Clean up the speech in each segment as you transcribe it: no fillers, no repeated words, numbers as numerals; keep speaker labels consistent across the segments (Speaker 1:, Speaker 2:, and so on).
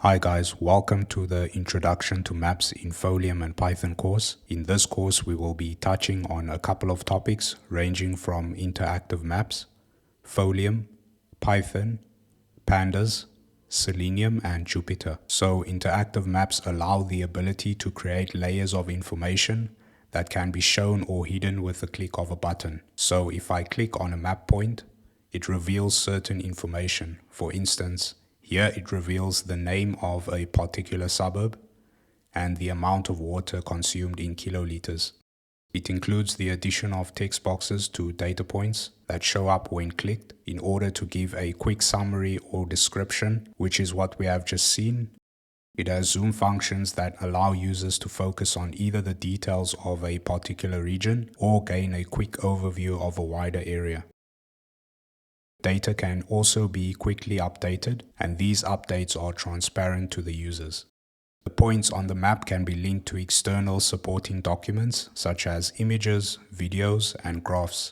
Speaker 1: Hi guys, welcome to the Introduction to Maps in Folium and Python course. In this course we will be touching on a couple of topics ranging from interactive maps, Folium, Python, Pandas, Selenium and Jupyter. So interactive maps allow the ability to create layers of information that can be shown or hidden with the click of a button. So if I click on a map point, it reveals certain information. For instance, here it reveals the name of a particular suburb and the amount of water consumed in kiloliters. It includes the addition of text boxes to data points that show up when clicked in order to give a quick summary or description, which is what we have just seen. It has zoom functions that allow users to focus on either the details of a particular region or gain a quick overview of a wider area. Data can also be quickly updated, and these updates are transparent to the users. The points on the map can be linked to external supporting documents such as images, videos, and graphs.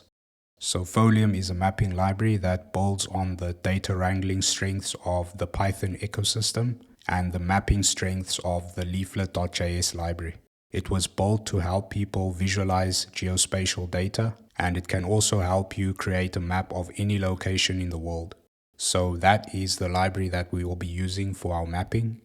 Speaker 1: So Folium is a mapping library that builds on the data wrangling strengths of the Python ecosystem and the mapping strengths of the leaflet.js library. It was built to help people visualize geospatial data, and it can also help you create a map of any location in the world. So that is the library that we will be using for our mapping.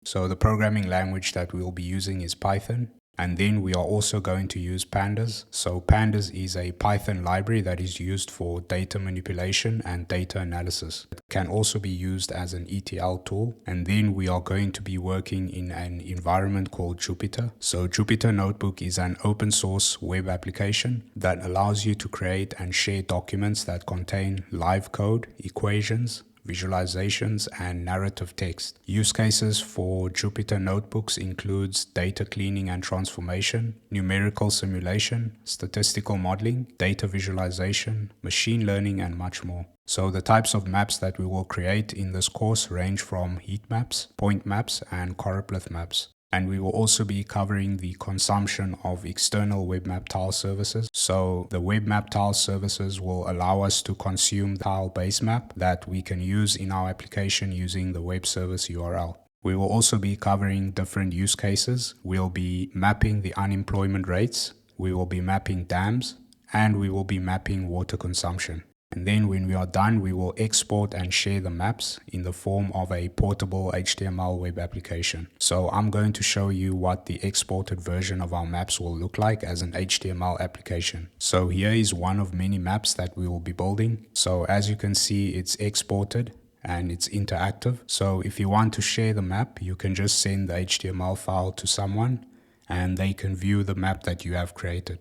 Speaker 1: So the programming language that we will be using is Python. And then we are also going to use Pandas. So Pandas is a Python library that is used for data manipulation and data analysis. It can also be used as an ETL tool. And then we are going to be working in an environment called Jupyter. So Jupyter Notebook is an open source web application that allows you to create and share documents that contain live code, equations, visualizations, and narrative text. Use cases for Jupyter Notebooks includes data cleaning and transformation, numerical simulation, statistical modeling, data visualization, machine learning, and much more. So the types of maps that we will create in this course range from heat maps, point maps, and choropleth maps. And we will also be covering the consumption of external webmap tile services. So the webmap tile services will allow us to consume the tile base map that we can use in our application using the web service URL. We will also be covering different use cases. We'll be mapping the unemployment rates, we will be mapping dams, and we will be mapping water consumption. And then when we are done, we will export and share the maps in the form of a portable HTML web application. So I'm going to show you what the exported version of our maps will look like as an HTML application. So here is one of many maps that we will be building. So as you can see, it's exported and it's interactive. So if you want to share the map, you can just send the HTML file to someone and they can view the map that you have created.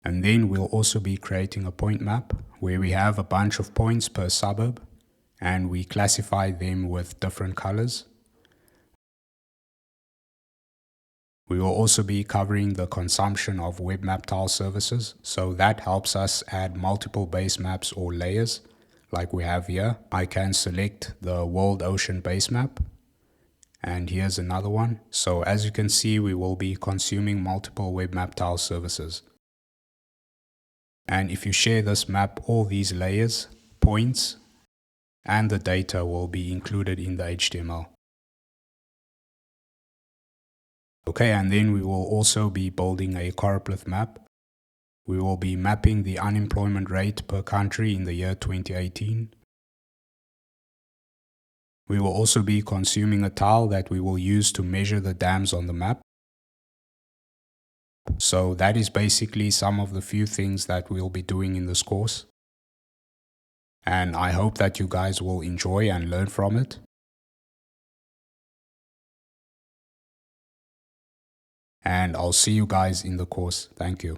Speaker 1: And then we'll also be creating a point map where we have a bunch of points per suburb and we classify them with different colors. We will also be covering the consumption of webmap tile services. So that helps us add multiple base maps or layers like we have here. I can select the world ocean base map. And here's another one. So as you can see, we will be consuming multiple webmap tile services. And if you share this map, all these layers, points, and the data will be included in the HTML. Okay, and then we will also be building a choropleth map. We will be mapping the unemployment rate per country in the year 2018. We will also be consuming a tile that we will use to measure the dams on the map. So that is basically some of the few things that we'll be doing in this course. And I hope that you guys will enjoy and learn from it. And I'll see you guys in the course. Thank you.